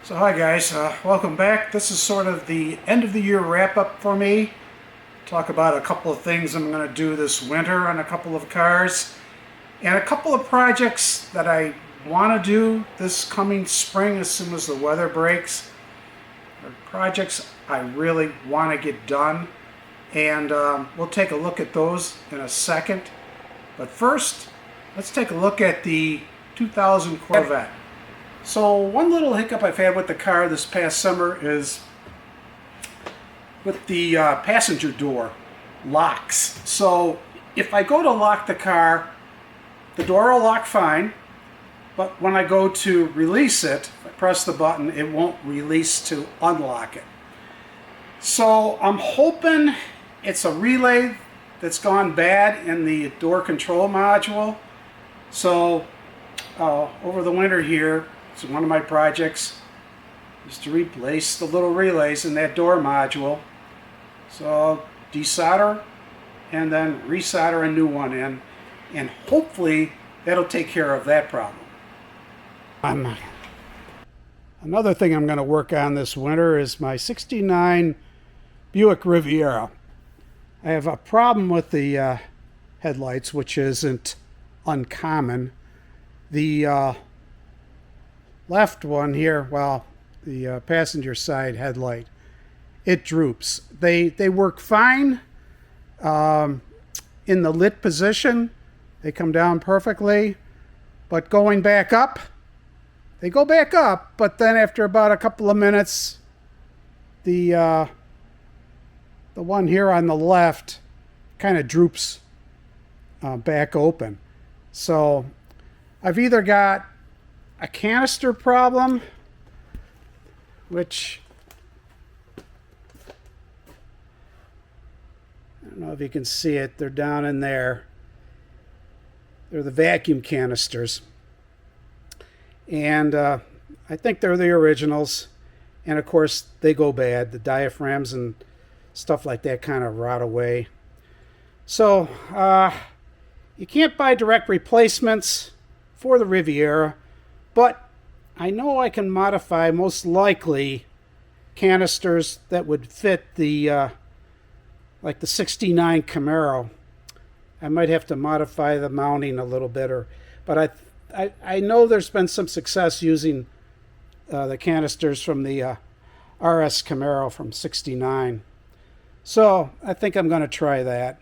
So hi guys, welcome back. This is sort of the end of the year wrap up for me. Talk about a couple of things I'm going to do this winter on a couple of cars and a couple of projects that I want to do this coming spring as soon as the weather breaks. They're projects I really want to get done, and we'll take a look at those in a second. But first, let's take a look at the 2000 Corvette. So one little hiccup I've had with the car this past summer is with the passenger door locks. So if I go to lock the car, the door will lock fine, but when I go to release it, if I press the button, it won't release to unlock it. So I'm hoping it's a relay that's gone bad in the door control module. So over the winter here, so one of my projects is to replace the little relays in that door module. So I'll desolder and then resolder a new one in, and hopefully that'll take care of that problem. Another thing I'm going to work on this winter is my '69 Buick Riviera. I have a problem with the headlights, which isn't uncommon. The left one here, well, the passenger side headlight, it droops. They work fine in the lit position. They come down perfectly, but going back up, they go back up, but then after about a couple of minutes, the one here on the left kind of droops back open. So I've either got a canister problem, which I don't know if you can see it, they're down in there. They're the vacuum canisters, and I think they're the originals, and of course they go bad. The diaphragms and stuff like that kind of rot away. So you can't buy direct replacements for the Riviera, but I know I can modify most likely canisters that would fit the like the '69 Camaro. I might have to modify the mounting a little bit, but I know there's been some success using the canisters from the RS Camaro from '69. So I think I'm going to try that.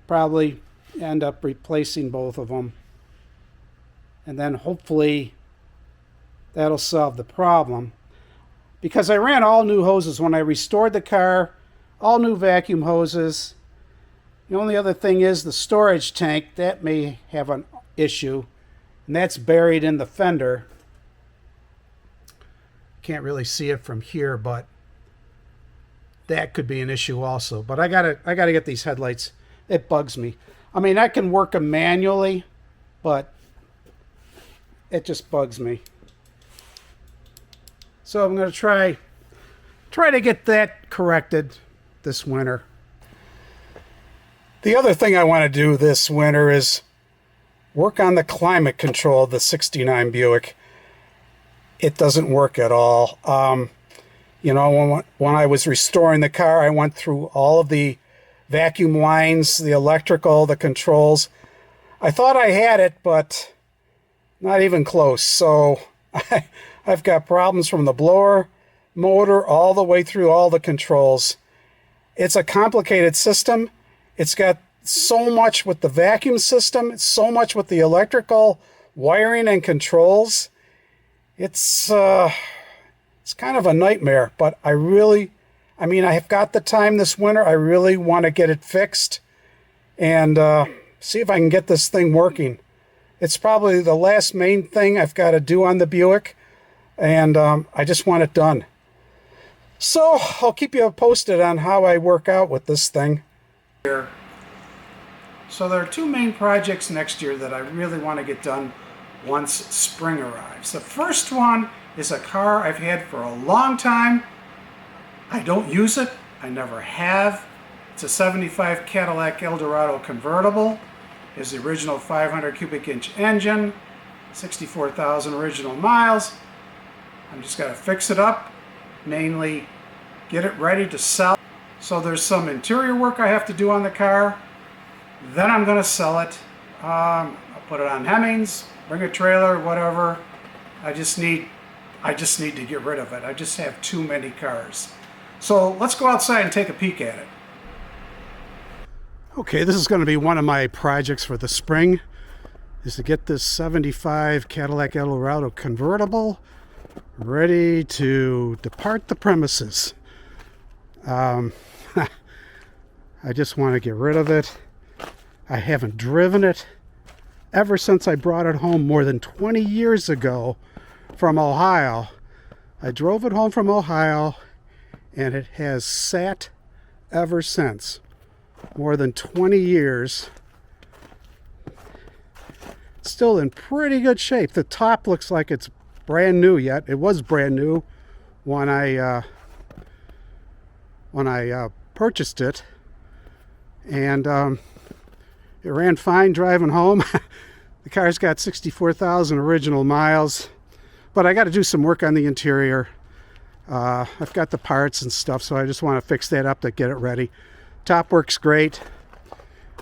Probably end up replacing both of them, and then hopefully that'll solve the problem, because I ran all new hoses when I restored the car, all new vacuum hoses. The only other thing is the storage tank, that may have an issue, and that's buried in the fender. Can't really see it from here, but that could be an issue also. But I gotta get these headlights. It bugs me. I mean, I can work them manually, but it just bugs me. So I'm going to try to get that corrected this winter. The other thing I want to do this winter is work on the climate control of the '69 Buick. It doesn't work at all. You know, when I was restoring the car, I went through all of the vacuum lines, the electrical, the controls. I thought I had it, but not even close. So I've got problems from the blower, motor, all the way through all the controls. It's a complicated system. It's got so much with the vacuum system, it's so much with the electrical wiring and controls. It's kind of a nightmare, but I have got the time this winter. I really want to get it fixed and see if I can get this thing working. It's probably the last main thing I've got to do on the Buick, and I just want it done. So I'll keep you posted on how I work out with this thing. So there are two main projects next year that I really want to get done once spring arrives. The first one is a car I've had for a long time. I don't use it. I never have. It's a '75 Cadillac Eldorado convertible. It's the original 500 cubic inch engine, 64,000 original miles. I'm just going to fix it up, mainly get it ready to sell. So there's some interior work I have to do on the car. Then I'm going to sell it. I'll put it on Hemmings, bring a trailer, whatever. I just need to get rid of it. I just have too many cars. So let's go outside and take a peek at it. Okay, this is going to be one of my projects for the spring, is to get this 75 Cadillac Eldorado convertible ready to depart the premises. I just want to get rid of it. I haven't driven it ever since I brought it home more than 20 years ago from Ohio. I drove it home from Ohio and it has sat ever since. More than 20 years. Still in pretty good shape. The top looks like it's brand new yet. It was brand new when I purchased it, and it ran fine driving home. The car's got 64,000 original miles, but I got to do some work on the interior. I've got the parts and stuff, so I just want to fix that up to get it ready. Top works great.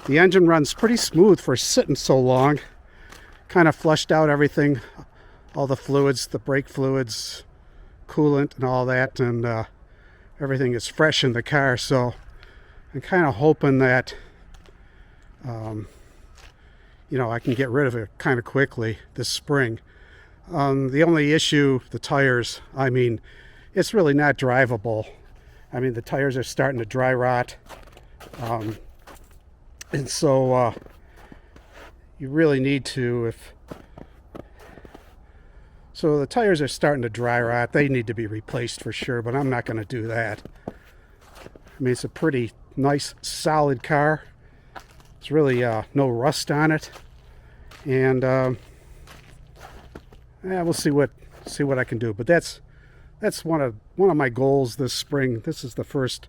The engine runs pretty smooth for sitting so long. Kind of flushed out everything, all the fluids, the brake fluids, coolant and all that, and everything is fresh in the car. So I'm kind of hoping that I can get rid of it kind of quickly this spring. The only issue, the tires. I mean, it's really not drivable. I mean, the tires are starting to dry rot. And so you really need to, so the tires are starting to dry rot. They need to be replaced for sure, but I'm not going to do that. I mean, it's a pretty nice, solid car. There's really no rust on it, and we'll see what I can do. But that's one of my goals this spring. This is the first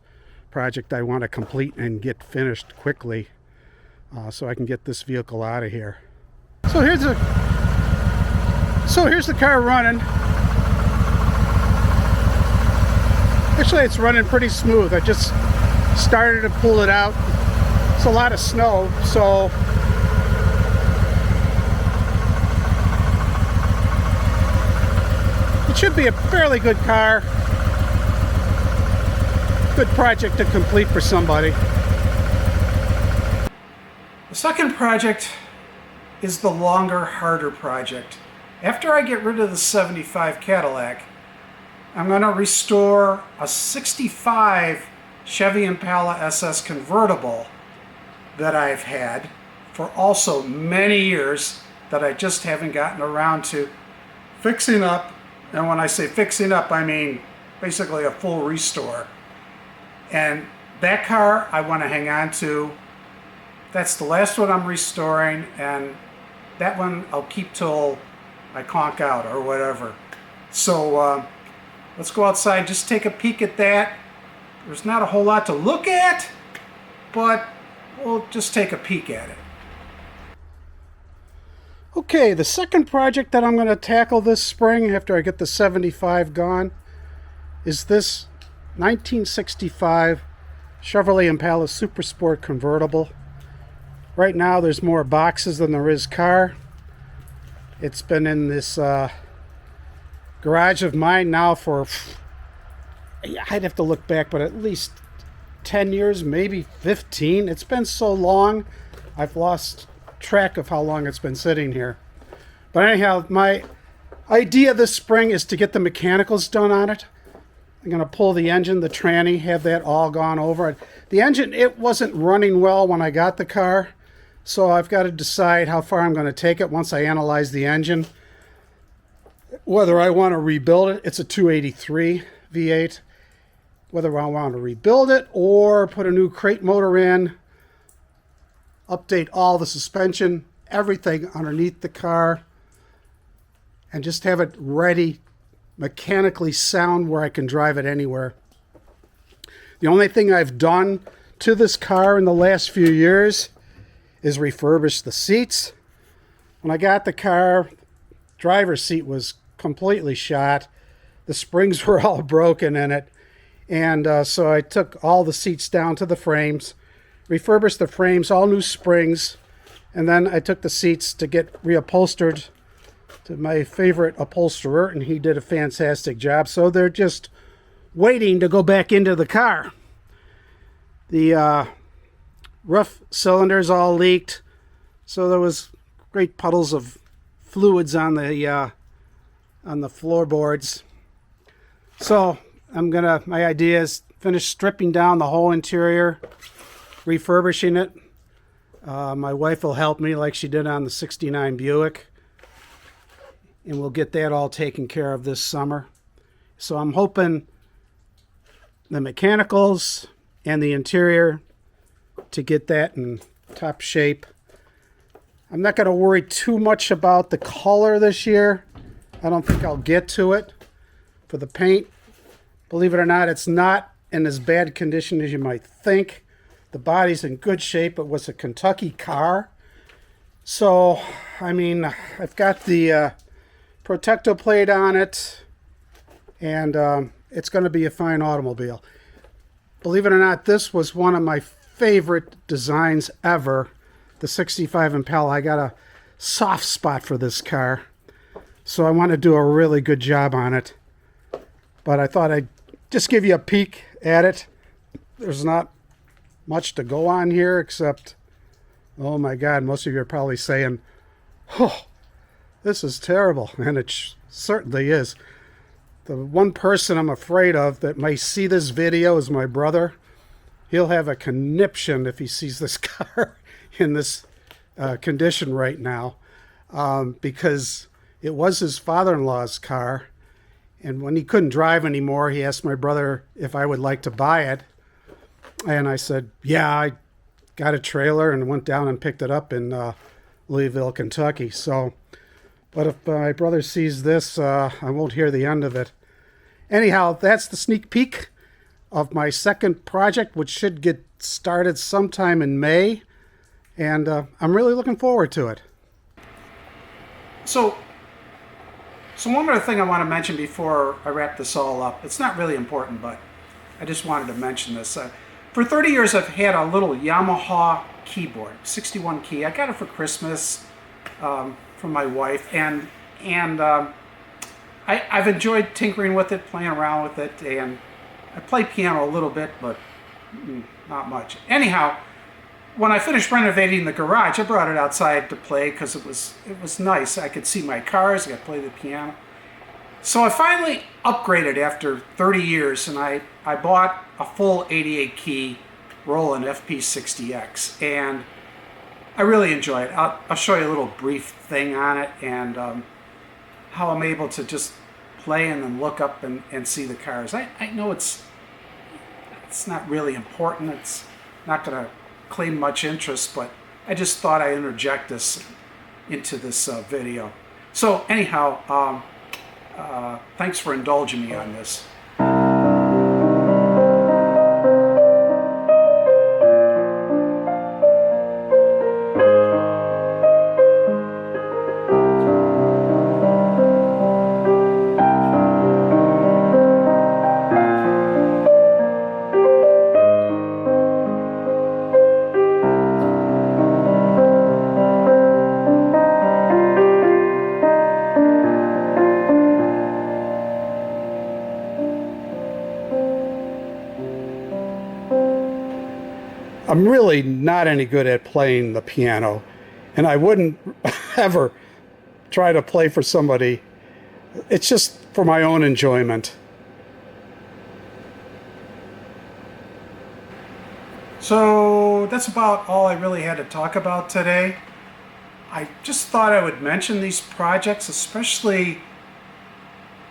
project I want to complete and get finished quickly, so I can get this vehicle out of here. So here's the car running. Actually, it's running pretty smooth. I just started to pull it out. It's a lot of snow, so it should be a fairly good car. Good project to complete for somebody. The second project is the longer, harder project. After I get rid of the 75 Cadillac, I'm going to restore a 65 Chevy Impala SS convertible that I've had for also many years that I just haven't gotten around to fixing up. And when I say fixing up, I mean basically a full restore. And that car I want to hang on to. That's the last one I'm restoring, and that one I'll keep till I conk out or whatever. So let's go outside, just take a peek at that. There's not a whole lot to look at, but we'll just take a peek at it. Okay, the second project that I'm going to tackle this spring after I get the 75 gone is this 1965 Chevrolet Impala Super Sport convertible. Right now there's more boxes than there is car. It's been in this garage of mine now for, I'd have to look back, but at least 10 years, maybe 15. It's been so long, I've lost track of how long it's been sitting here. But anyhow, my idea this spring is to get the mechanicals done on it. I'm going to pull the engine, the tranny, have that all gone over. The engine, it wasn't running well when I got the car, so I've got to decide how far I'm going to take it once I analyze the engine. Whether I want to rebuild it, it's a 283 V8. Whether I want to rebuild it or put a new crate motor in, update all the suspension, everything underneath the car, and just have it ready, mechanically sound, where I can drive it anywhere. The only thing I've done to this car in the last few years is refurbish the seats. When I got the car, driver's seat was completely shot. the springs were all broken in it. And so I took all the seats down to the frames, refurbished the frames, all new springs, and then I took the seats to get reupholstered to my favorite upholsterer, and he did a fantastic job. So they're just waiting to go back into the car. The rough cylinders all leaked, so there was great puddles of fluids on the floorboards. So my idea is finish stripping down the whole interior, refurbishing it. My wife will help me like she did on the '69 Buick, and we'll get that all taken care of this summer. So I'm hoping the mechanicals and the interior to get that in top shape. I'm not going to worry too much about the color this year. I don't think I'll get to it. For the paint, believe it or not, it's not in as bad condition as you might think. The body's in good shape. It was a Kentucky car. So, I mean, I've got the Protecto plate on it, and it's going to be a fine automobile. Believe it or not, this was one of my favorite designs ever, the '65 Impala. I got a soft spot for this car, so I want to do a really good job on it. But I thought I'd just give you a peek at it. There's not much to go on here except, oh my God, most of you are probably saying, oh, this is terrible. And it certainly is. The one person I'm afraid of that may see this video is my brother. He'll have a conniption if he sees this car in this condition right now, because it was his father-in-law's car. And when he couldn't drive anymore, he asked my brother if I would like to buy it. And I said, yeah, I got a trailer and went down and picked it up in Louisville, Kentucky. So, but if my brother sees this, I won't hear the end of it. Anyhow, that's the sneak peek of my second project, which should get started sometime in May. And I'm really looking forward to it. So one other thing I want to mention before I wrap this all up. It's not really important, but I just wanted to mention this. For 30 years, I've had a little Yamaha keyboard, 61 key. I got it for Christmas from my wife, and I've enjoyed tinkering with it, playing around with it, and I play piano a little bit, but not much. Anyhow, when I finished renovating the garage, I brought it outside to play because it was nice. I could see my cars, I could play the piano. So I finally upgraded after 30 years, and I bought a full 88 key Roland FP60X, and I really enjoy it. I'll show you a little brief thing on it, and how I'm able to just play and then look up and see the cars. I know it's not really important. It's not going to claim much interest, but I just thought I'd interject this into this video. So anyhow, thanks for indulging me on this. I'm really not any good at playing the piano, and I wouldn't ever try to play for somebody. It's just for my own enjoyment. So that's about all I really had to talk about today. I just thought I would mention these projects, especially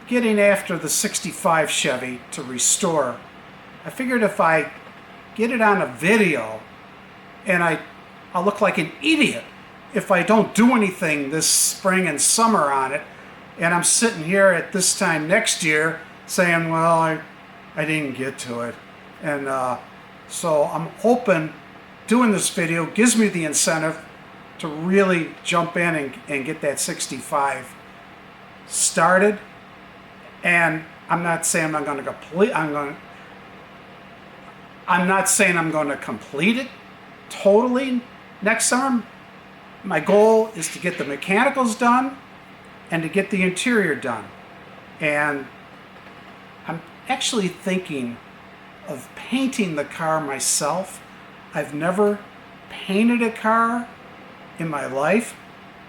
getting after the '65 Chevy to restore. I figured if I get it on a video, and I'll look like an idiot if I don't do anything this spring and summer on it, and I'm sitting here at this time next year saying, well, I didn't get to it. And so I'm hoping doing this video gives me the incentive to really jump in and get that '65 started. And I'm not saying I'm not saying I'm going to complete it totally next summer. My goal is to get the mechanicals done and to get the interior done. And I'm actually thinking of painting the car myself. I've never painted a car in my life,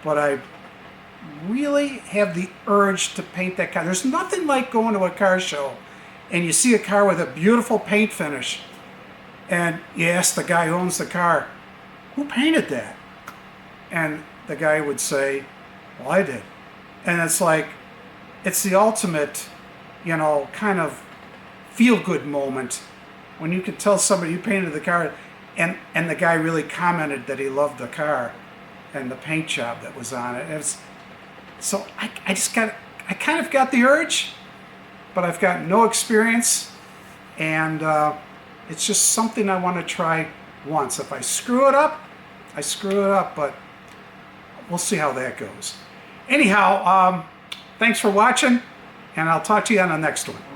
but I really have the urge to paint that car. There's nothing like going to a car show and you see a car with a beautiful paint finish and you ask the guy who owns the car, who painted that? And the guy would say, well, I did. And it's like, it's the ultimate, you know, kind of feel-good moment when you can tell somebody you painted the car and the guy really commented that he loved the car and the paint job that was on it. So I kind of got the urge, but I've got no experience, and it's just something I want to try once. If I screw it up, I screw it up, but we'll see how that goes. Anyhow, thanks for watching, and I'll talk to you on the next one.